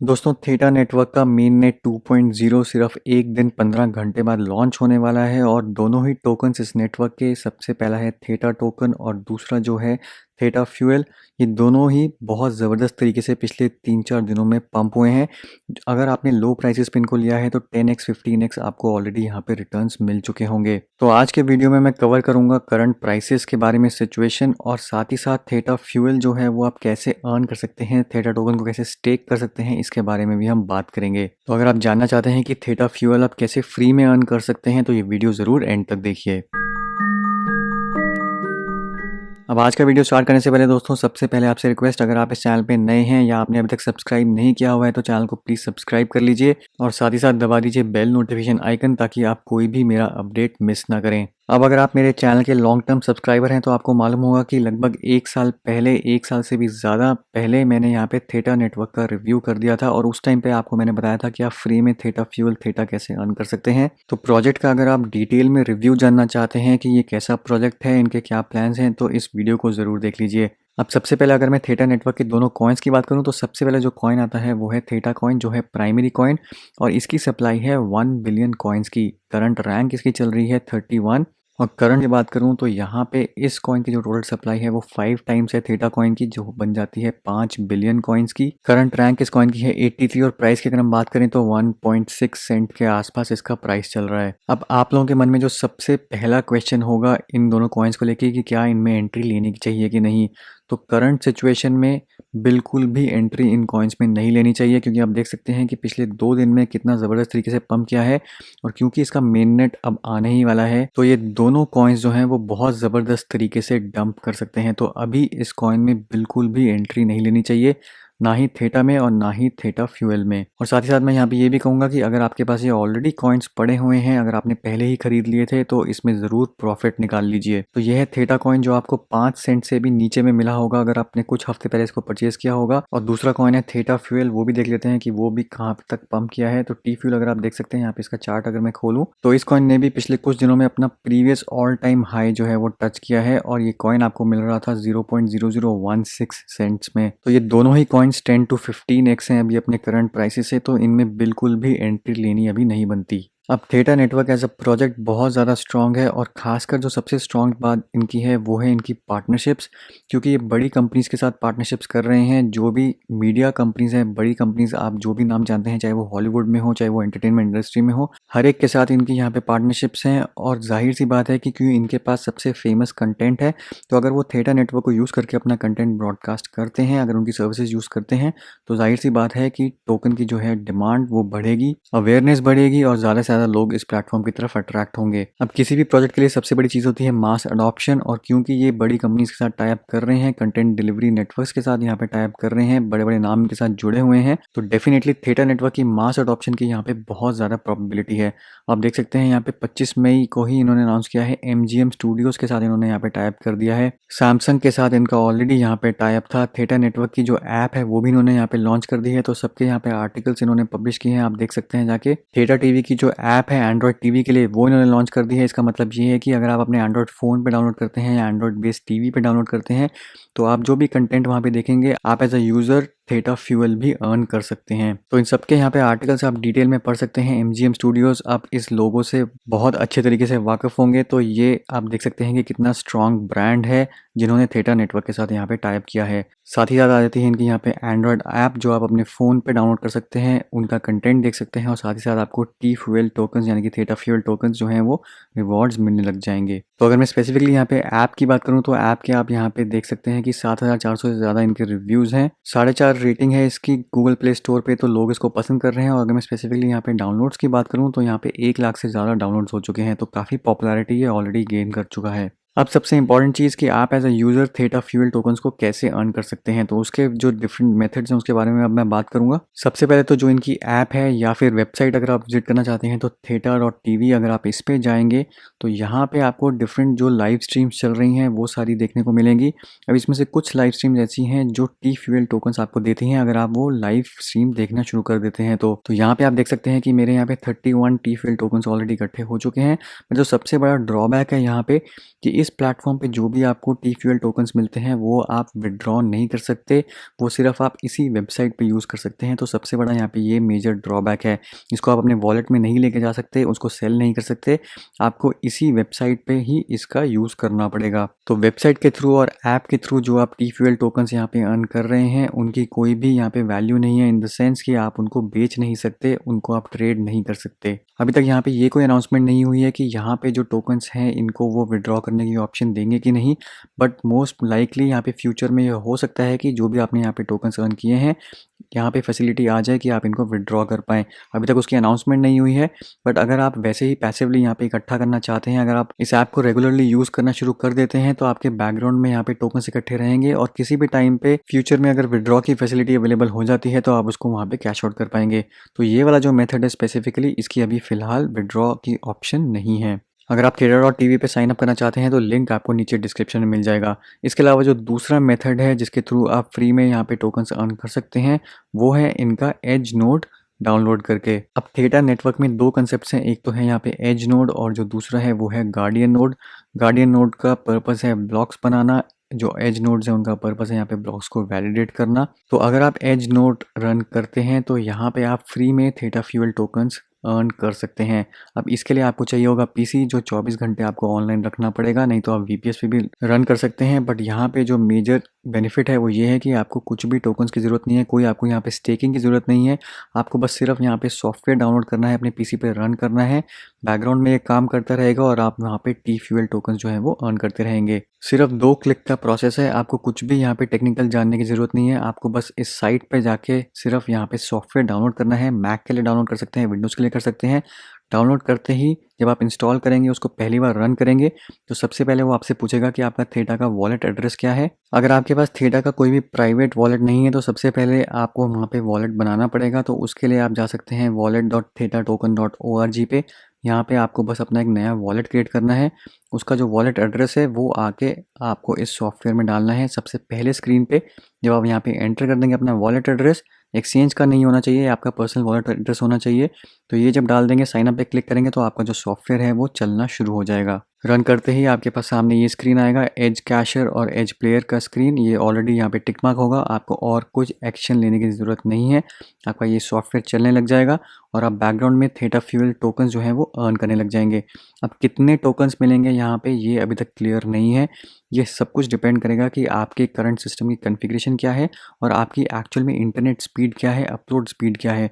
दोस्तों theta network का main net 2.0 सिर्फ एक दिन 15 घंटे बाद लॉन्च होने वाला है और दोनों ही टोकन्स इस नेटवर्क के सबसे पहला है थीटा टोकन और दूसरा जो है थीटा फ्यूल। ये दोनों ही बहुत ज़बरदस्त तरीके से पिछले 3-4 दिनों में पंप हुए हैं। अगर आपने लो प्राइसेस पे इनको लिया है तो 10x 15x आपको ऑलरेडी यहाँ पे रिटर्न्स मिल चुके होंगे। तो आज के वीडियो में मैं कवर करूँगा करंट प्राइसेस के बारे में, सिचुएशन, और साथ ही साथ थीटा फ्यूल जो है वो आप कैसे अर्न कर सकते हैं, थीटा टोकन को कैसे स्टेक कर सकते हैं, इसके बारे में भी हम बात करेंगे। तो अगर आप जानना चाहते हैं कि थीटा फ्यूल आप कैसे फ्री में अर्न कर सकते हैं तो ये वीडियो ज़रूर एंड तक देखिए। अब आज का वीडियो स्टार्ट करने से पहले दोस्तों सबसे पहले आपसे रिक्वेस्ट, अगर आप इस चैनल पे नए हैं या आपने अभी तक सब्सक्राइब नहीं किया हुआ है तो चैनल को प्लीज़ सब्सक्राइब कर लीजिए और साथ ही साथ दबा दीजिए बेल नोटिफिकेशन आइकन ताकि आप कोई भी मेरा अपडेट मिस ना करें। अब अगर आप मेरे चैनल के लॉन्ग टर्म सब्सक्राइबर हैं तो आपको मालूम होगा कि लगभग एक साल पहले, एक साल से भी ज़्यादा पहले मैंने यहाँ पे थीटा नेटवर्क का रिव्यू कर दिया था और उस टाइम पे आपको मैंने बताया था कि आप फ्री में थीटा फ्यूल थीटा कैसे अर्न कर सकते हैं। तो प्रोजेक्ट का अगर आप डिटेल में रिव्यू जानना चाहते हैं कि ये कैसा प्रोजेक्ट है, इनके क्या प्लान्स हैं, तो इस वीडियो को ज़रूर देख लीजिए। अब सबसे पहले अगर मैं थीटा नेटवर्क के दोनों कॉइन्स की बात करूं तो सबसे पहले जो कॉइन आता है वो है थीटा कॉइन, जो है प्राइमरी कॉइन और इसकी सप्लाई है 1 बिलियन कॉइन्स की। करंट रैंक इसकी चल रही है 31 और करंट की बात करूं तो यहाँ पे इस कॉइन की जो टोटल सप्लाई है वो 5 टाइम्स है थीटा कॉइन की, जो बन जाती है 5 बिलियन कॉइन्स की। करंट रैंक इस कॉइन की है 83 और प्राइस की अगर हम बात करें तो 1.6 सेंट के आसपास इसका प्राइस चल रहा है। अब आप लोगों के मन में जो सबसे पहला क्वेश्चन होगा इन दोनों कॉइन्स को लेके कि क्या इनमें एंट्री लेनी चाहिए कि नहीं, तो करंट सिचुएशन में बिल्कुल भी एंट्री इन कॉइन्स में नहीं लेनी चाहिए, क्योंकि आप देख सकते हैं कि पिछले 2 दिन में कितना ज़बरदस्त तरीके से पंप किया है और क्योंकि इसका मेन नेट अब आने ही वाला है तो ये दोनों कॉइन्स जो हैं वो बहुत ज़बरदस्त तरीके से डंप कर सकते हैं। तो अभी इस कॉइन में बिल्कुल भी एंट्री नहीं लेनी चाहिए, ना ही थीटा में और ना ही थीटा फ्यूल में। और साथ ही साथ मैं यहाँ पे ये भी कहूँगा कि अगर आपके पास ये ऑलरेडी कॉइन्स पड़े हुए हैं, अगर आपने पहले ही खरीद लिए थे तो इसमें ज़रूर प्रॉफिट निकाल लीजिए। तो यह है थीटा कॉइन जो आपको 5 सेंट से भी नीचे में मिला होगा अगर आपने कुछ हफ्ते पहले इसको परचेज किया होगा। और दूसरा कॉइन है थीटा फ्यूल, वो भी देख लेते हैं कि वो भी कहाँ तक पंप किया है। तो टी फ्यूल अगर आप देख सकते हैं यहाँ पे इसका चार्ट अगर मैं खोलूँ तो इस कॉइन ने भी पिछले कुछ दिनों में अपना प्रीवियस ऑल टाइम हाई जो है वो टच किया है और ये कॉइन आपको मिल रहा था 0.0016 सेंट्स में। तो ये दोनों ही कॉइन्स 10 to 15x हैं अभी अपने करंट प्राइसेस से, तो इनमें बिल्कुल भी एंट्री लेनी अभी नहीं बनती। अब Theta network as a project बहुत ज़्यादा स्ट्रॉन्ग है और ख़ासकर जो सबसे स्ट्रॉन्ग बात इनकी है वो है इनकी पार्टनरशिप्स, क्योंकि ये बड़ी कंपनीज़ के साथ पार्टनरशिप्स कर रहे हैं। जो भी मीडिया कंपनीज़ हैं, बड़ी कंपनीज़, आप जो भी नाम जानते हैं, चाहे वो हॉलीवुड में हो चाहे वो एंटरटेनमेंट इंडस्ट्री में हो, हर एक के साथ इनकी यहाँ पे पार्टनरशिप्स हैं। और जाहिर सी बात है कि क्योंकि इनके पास सबसे फेमस कंटेंट है तो अगर वो थीटा नेटवर्क को यूज़ करके अपना कंटेंट ब्रॉडकास्ट करते हैं, अगर उनकी सर्विसेज यूज़ करते हैं, तो जाहिर सी बात है कि टोकन की जो है डिमांड वो बढ़ेगी, अवेयरनेस बढ़ेगी और ज़्यादा से ज़्यादा लोग इस प्लेटफॉर्म की तरफ अट्रैक्ट होंगे। अब किसी भी प्रोजेक्ट के लिए सबसे बड़ी चीज़ होती है मास अडॉप्शन, और क्योंकि ये बड़ी कंपनीज के साथ टाई अप कर रहे हैं, कंटेंट डिलीवरी नेटवर्क्स के साथ यहाँ पे टाई अप कर रहे हैं, बड़े बड़े नाम के साथ जुड़े हुए हैं, तो डेफिनेटली थीटा नेटवर्क की मास अडॉप्शन की यहाँ पे बहुत ज़्यादा प्रोबेबिलिटी है। आप देख सकते हैं यहाँ पे 25 मई को ही इन्होंने अनाउंस किया है, MGM स्टूडियोज़ के साथ इन्होंने यहाँ पे टाई अप कर दिया है। सैमसंग के साथ इनका ऑलरेडी यहाँ पे टाई अप था। थीटा नेटवर्क की जो ऐप है वो भी इन्होंने यहाँ पे लॉन्च कर दी है, तो सबके यहाँ पे आर्टिकल्स इन्होंने पब्लिश किए हैं, आप देख सकते हैं जाके। थीटा टीवी की जो ऐप है एंड्रॉइड टीवी के लिए वो इन्होंने लॉन्च कर दी है। इसका मतलब ये है कि अगर आप अपने एंड्रॉइड फ़ोन पे डाउनलोड करते हैं या एंड्रॉइड बेस्ड टीवी पे डाउनलोड करते हैं तो आप जो भी कंटेंट वहाँ पे देखेंगे आप as a user Theta fuel भी अर्न कर सकते हैं। तो इन सबके यहाँ पे आर्टिकल्स आप डिटेल में पढ़ सकते हैं। MGM स्टूडियोज़, आप इस लोगो से बहुत अच्छे तरीके से वाकिफ़ होंगे, तो ये आप देख सकते हैं कि कितना स्ट्रॉन्ग ब्रांड है जिन्होंने थीटा नेटवर्क के साथ यहाँ पे टाई अप किया है। साथ ही साथ आ जाती है इनकी यहाँ पे एंड्रॉयड ऐप जो आप अपने फ़ोन पे डाउनलोड कर सकते हैं, उनका कंटेंट देख सकते हैं और साथ ही साथ आपको टी फ्यूल टोकन्स यानी कि थीटा फ्यूल टोकन्स जो हैं वो रिवॉर्ड्स मिलने लग जाएंगे। तो अगर मैं स्पेसिफिकली यहाँ पे ऐप की बात करूँ तो ऐप के आप यहाँ पे देख सकते हैं कि 7,400 से ज़्यादा इनके रिव्यूज़ हैं, 4.5 रेटिंग है इसकी गूगल प्ले स्टोर पे, तो लोग इसको पसंद कर रहे हैं। और अगर मैं स्पेसिफिकली यहाँ पे डाउनलोड्स की बात करूँ तो यहाँ पे 1 लाख से ज़्यादा डाउनलोड्स हो चुके हैं, तो काफ़ी पॉपुलैरिटी ये ऑलरेडी गेन कर चुका है। अब सबसे इंपॉर्टेंट चीज़ कि आप as a user Theta fuel tokens को कैसे अर्न कर सकते हैं, तो उसके जो डिफरेंट मेथड्स हैं उसके बारे में अब मैं बात करूंगा। सबसे पहले तो जो इनकी ऐप है या फिर वेबसाइट अगर आप विजिट करना चाहते हैं तो theta.tv, अगर आप इस पे जाएंगे तो यहाँ पे आपको डिफरेंट जो लाइव स्ट्रीम्स चल रही हैं वो सारी देखने को मिलेंगी। अब इसमें से कुछ लाइव स्ट्रीम्स ऐसी हैं जो टी फ्यूल टोकन्स आपको देती हैं अगर आप वो लाइव स्ट्रीम देखना शुरू कर देते हैं। तो यहाँ पे आप देख सकते हैं कि मेरे यहाँ पे 31 टी फ्यूल टोकन्स ऑलरेडी इकट्ठे हो चुके हैं। जो सबसे बड़ा ड्रॉबैक है यहाँ पे कि इस इस प्लेटफॉर्म पे जो भी आपको टी फ्यूल टोकन्स मिलते हैं वो आप विड्रॉ नहीं कर सकते, वो सिर्फ आप इसी वेबसाइट पे यूज़ कर सकते हैं। तो सबसे बड़ा यहाँ पे ये मेजर ड्रॉबैक है। इसको आप अपने वॉलेट में नहीं लेके जा सकते, उसको सेल नहीं कर सकते, आपको इसी वेबसाइट पे ही इसका यूज़ करना पड़ेगा। तो वेबसाइट के थ्रू और ऐप के थ्रू जो आप टी फ्यूल टोकन्स यहाँ पे अर्न कर रहे हैं उनकी कोई भी यहाँ पे वैल्यू नहीं है, इन द सेंस कि आप उनको बेच नहीं सकते, उनको आप ट्रेड नहीं कर सकते। अभी तक यहाँ पे ये कोई अनाउंसमेंट नहीं हुई है कि यहाँ पे जो टोकन्स हैं इनको वो विड्रॉ करने की ऑप्शन देंगे कि नहीं, बट मोस्ट लाइकली यहाँ पे फ्यूचर में ये हो सकता है कि जो भी आपने यहाँ पे टोकन्स अर्न किए हैं यहाँ पे फैसिलिटी आ जाए कि आप इनको विड्रॉ कर पाएँ। अभी तक उसकी अनाउंसमेंट नहीं हुई है, बट अगर आप वैसे ही पैसिवली यहाँ पे इकट्ठा करना चाहते हैं, अगर आप इस ऐप को रेगुलरली यूज़ करना शुरू कर देते हैं तो आपके बैकग्राउंड में यहाँ पे टोकन्स इकट्ठे रहेंगे और किसी भी टाइम पे फ्यूचर में अगर विड्रॉ की फैसिलिटी अवेलेबल हो जाती है तो आप उसको वहाँ पे कैश आउट कर पाएंगे। तो ये वाला जो मेथड है स्पेसिफिकली इसकी अभी फ़िलहाल विड्रॉ की ऑप्शन नहीं है। अगर आप Theta.tv पे साइन अप करना चाहते हैं तो लिंक आपको नीचे डिस्क्रिप्शन में मिल जाएगा। इसके अलावा जो दूसरा मेथड है जिसके थ्रू आप फ्री में यहाँ पे टोकन्स अर्न कर सकते हैं वो है इनका एज नोड डाउनलोड करके। अब थीटा नेटवर्क में दो कंसेप्ट्स हैं, एक तो है यहाँ पे एज नोड और जो दूसरा है वो है गार्डियन नोड। गार्डियन नोड का पर्पस है ब्लॉक्स बनाना, जो एज नोड्स हैं उनका पर्पस है यहाँ पे ब्लॉक्स को वैलिडेट करना। तो अगर आप एज नोड रन करते हैं तो यहाँ पे आप फ्री में थीटा फ्यूल टोकन्स अर्न कर सकते हैं। अब इसके लिए आपको चाहिए होगा पीसी जो 24 घंटे आपको ऑनलाइन रखना पड़ेगा, नहीं तो आप वीपीएस पे भी रन कर सकते हैं। बट यहाँ पे जो मेजर बेनिफिट है वो ये है कि आपको कुछ भी टोकन्स की ज़रूरत नहीं है, कोई आपको यहाँ पे स्टेकिंग की ज़रूरत नहीं है। आपको बस सिर्फ यहाँ पे सॉफ्टवेयर डाउनलोड करना है, अपने पीसी पे रन करना है, बैकग्राउंड में ये काम करता रहेगा और आप वहाँ पे टी फ्यूल टोकन्स जो है वो अर्न करते रहेंगे। सिर्फ 2 क्लिक का प्रोसेस है, आपको कुछ भी यहाँ पे टेक्निकल जानने की ज़रूरत नहीं है। आपको बस इस साइट पे जाके सिर्फ यहाँ पे सॉफ्टवेयर डाउनलोड करना है। मैक के लिए डाउनलोड कर सकते हैं, विंडोज़ के लिए कर सकते हैं। डाउनलोड करते ही जब आप इंस्टॉल करेंगे, उसको पहली बार रन करेंगे तो सबसे पहले वो आपसे पूछेगा कि आपका थीटा का वॉलेट एड्रेस क्या है। अगर आपके पास थीटा का कोई भी प्राइवेट वॉलेट नहीं है तो सबसे पहले आपको वहाँ पे वॉलेट बनाना पड़ेगा। तो उसके लिए आप जा सकते हैं wallet.theta-token.org पे। यहाँ पे आपको बस अपना एक नया वॉलेट क्रिएट करना है, उसका जो वॉलेट एड्रेस है वो आके आपको इस सॉफ्टवेयर में डालना है। सबसे पहले स्क्रीन पे जब आप यहाँ पे एंटर कर देंगे अपना वॉलेट एड्रेस, एक्सचेंज का नहीं होना चाहिए, आपका पर्सनल वॉलेट एड्रेस होना चाहिए। तो ये जब डाल देंगे, साइन अप पे क्लिक करेंगे तो आपका जो सॉफ्टवेयर है वो चलना शुरू हो जाएगा। रन करते ही आपके पास सामने ये स्क्रीन आएगा, एज कैशर और एज प्लेयर का स्क्रीन। ये ऑलरेडी यहाँ पे टिक मार्क होगा, आपको और कुछ एक्शन लेने की ज़रूरत नहीं है। आपका ये सॉफ्टवेयर चलने लग जाएगा और आप बैकग्राउंड में थीटा फ्यूल टोकन्स जो हैं वो अर्न करने लग जाएंगे। अब कितने टोकन्स मिलेंगे यहाँ पे ये अभी तक क्लियर नहीं है। ये सब कुछ डिपेंड करेगा कि आपके करंट सिस्टम की कॉन्फ़िगरेशन क्या है और आपकी एक्चुअल में इंटरनेट स्पीड क्या है, अपलोड स्पीड क्या है,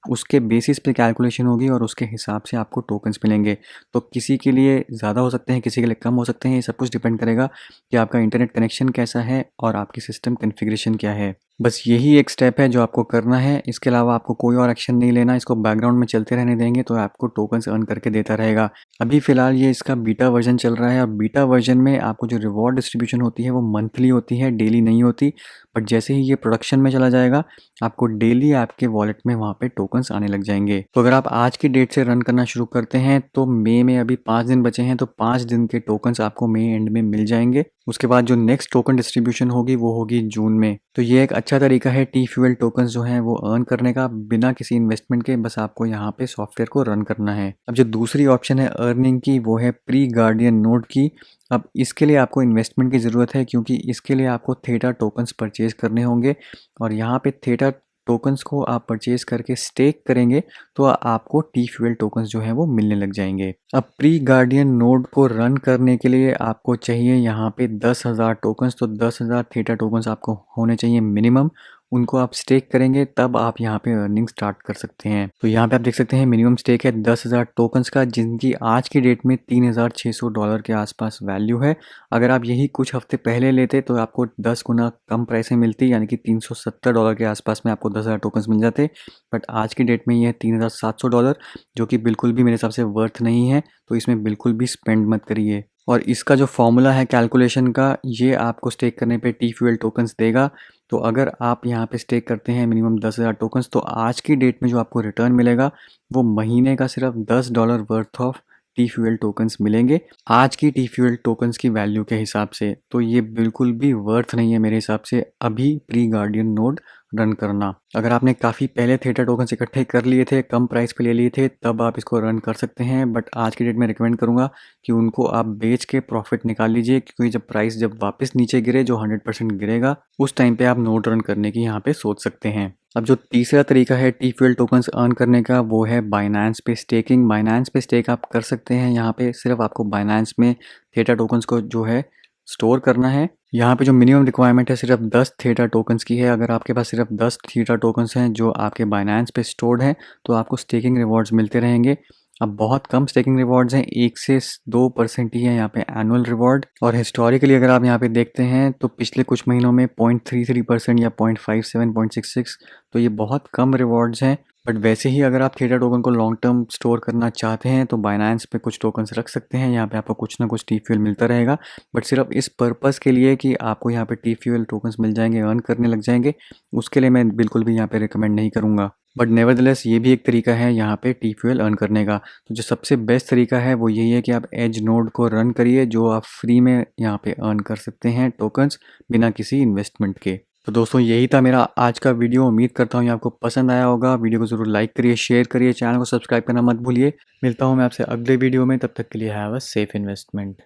उसके बेसिस पे कैलकुलेशन होगी और उसके हिसाब से आपको टोकन्स मिलेंगे। तो किसी के लिए ज़्यादा हो सकते हैं, किसी के लिए कम हो सकते हैं। ये सब कुछ डिपेंड करेगा कि आपका इंटरनेट कनेक्शन कैसा है और आपकी सिस्टम कॉन्फ़िगरेशन क्या है। बस यही एक स्टेप है जो आपको करना है, इसके अलावा आपको कोई और एक्शन नहीं लेना। इसको बैकग्राउंड में चलते रहने देंगे तो आपको टोकन्स अर्न करके देता रहेगा। अभी फ़िलहाल ये इसका बीटा वर्जन चल रहा है और बीटा वर्जन में आपको जो रिवॉर्ड डिस्ट्रीब्यूशन होती है वो मंथली होती है, डेली नहीं होती। बट जैसे ही ये प्रोडक्शन में चला जाएगा आपको डेली आपके वॉलेट में वहाँ पे टोकन्स आने लग जाएंगे। तो अगर आप आज की डेट से रन करना शुरू करते हैं तो मई में अभी 5 दिन बचे हैं, तो 5 दिन के टोकन्स आपको मई एंड में मिल जाएंगे। उसके बाद जो नेक्स्ट टोकन डिस्ट्रीब्यूशन होगी वो होगी जून में। तो ये एक अच्छा तरीका है टी फ्यूल टोकन्स जो हैं वो अर्न करने का बिना किसी इन्वेस्टमेंट के। बस आपको यहाँ पे सॉफ्टवेयर को रन करना है। अब जो दूसरी ऑप्शन है अर्निंग की वो है प्री गार्डियन नोड की। अब इसके लिए आपको इन्वेस्टमेंट की ज़रूरत है क्योंकि इसके लिए आपको थीटा टोकन्स परचेज़ करने होंगे और यहाँ पे थीटा टोकन्स को आप परचेज़ करके स्टेक करेंगे तो आपको टी फ्यूल टोकन्स जो हैं वो मिलने लग जाएंगे। अब प्री गार्डियन नोड को रन करने के लिए आपको चाहिए यहाँ पे 10,000 टोकन्स। तो 10,000 थीटा टोकन्स आपको होने चाहिए मिनिमम। उनको आप स्टेक करेंगे तब आप यहाँ पे अर्निंग स्टार्ट कर सकते हैं। तो यहाँ पे आप देख सकते हैं मिनिमम स्टेक है 10,000 टोकन्स का, जिनकी आज की डेट में $3,600 के आसपास वैल्यू है। अगर आप यही कुछ हफ्ते पहले लेते तो आपको 10 गुना कम प्राइस में मिलती, यानी कि $370 के आसपास में आपको 10,000 टोकन्स मिल जाते। बट आज की डेट में ये है $3,700, जो कि बिल्कुल भी मेरे हिसाब से वर्थ नहीं है। तो इसमें बिल्कुल भी स्पेंड मत करिए। और इसका जो फॉर्मूला है कैलकुलेशन का, ये आपको स्टेक करने पे टी फ्यूल टोकन्स देगा। तो अगर आप यहाँ पे स्टेक करते हैं मिनिमम 10,000 टोकन्स तो आज की डेट में जो आपको रिटर्न मिलेगा वो महीने का सिर्फ $10 worth of T fuel tokens मिलेंगे आज की टी फ्यूल टोकन्स की वैल्यू के हिसाब से। तो ये बिल्कुल भी वर्थ नहीं है मेरे हिसाब से अभी प्री गार्डियन नोड रन करना। अगर आपने काफ़ी पहले थीटा टोकन्स इकट्ठे कर लिए थे, कम प्राइस पे ले लिए थे, तब आप इसको रन कर सकते हैं। बट आज की डेट में रिकमेंड करूँगा कि उनको आप बेच के प्रॉफिट निकाल लीजिए, क्योंकि जब प्राइस वापस नीचे गिरे, जो 100% गिरेगा, उस टाइम पे आप नोड रन करने की यहाँ पे सोच सकते हैं। अब जो तीसरा तरीका है टी फ्यूल टोकन्स अर्न करने का, वो है बाइनेंस पे स्टेकिंग। बाइनेंस पे स्टेक आप कर सकते हैं। यहाँ पे सिर्फ आपको बाइनेंस में थीटा टोकन्स को जो है स्टोर करना है। यहाँ पे जो मिनिमम रिक्वायरमेंट है सिर्फ 10 थीटा टोकन्स की है। अगर आपके पास सिर्फ 10 थीटा टोकन्स हैं जो आपके बाइनेंस पे स्टोर्ड हैं, तो आपको स्टेकिंग रिवॉर्ड्स मिलते रहेंगे। अब बहुत कम स्टेकिंग रिवॉर्ड्स हैं, 1 से 2% ही है यहाँ पे एनुअल रिवॉर्ड। और हिस्टोरिकली अगर आप यहाँ पे देखते हैं तो पिछले कुछ महीनों में 0.33% या 0.57, 0.66, तो ये बहुत कम रिवॉर्ड्स हैं। बट वैसे ही अगर आप थीटा टोकन को लॉन्ग टर्म स्टोर करना चाहते हैं तो बाइनेंस पे कुछ टोकन्स रख सकते हैं। यहाँ पे आपको कुछ ना कुछ टी फ्यूल मिलता रहेगा, बट सिर्फ इस पर्पज़ के लिए कि आपको यहाँ पे टी फ्यूल टोकन्स मिल जाएंगे, अर्न करने लग जाएंगे, उसके लिए मैं बिल्कुल भी यहाँ पे रिकमेंड नहीं करूँगा। बट नेवरदलेस ये भी एक तरीका है यहाँ पे टी फ्यूल अर्न करने का। तो जो सबसे बेस्ट तरीका है वो यही है कि आप एज नोड को रन करिए, जो आप फ्री में यहाँ पे अर्न कर सकते हैं टोकन्स बिना किसी इन्वेस्टमेंट के। तो दोस्तों यही था मेरा आज का वीडियो। उम्मीद करता हूँ ये आपको पसंद आया होगा। वीडियो को ज़रूर लाइक करिए, शेयर करिए, चैनल को सब्सक्राइब करना मत भूलिए। मिलता हूँ मैं आपसे अगले वीडियो में, तब तक के लिए हैव अ सेफ इन्वेस्टमेंट।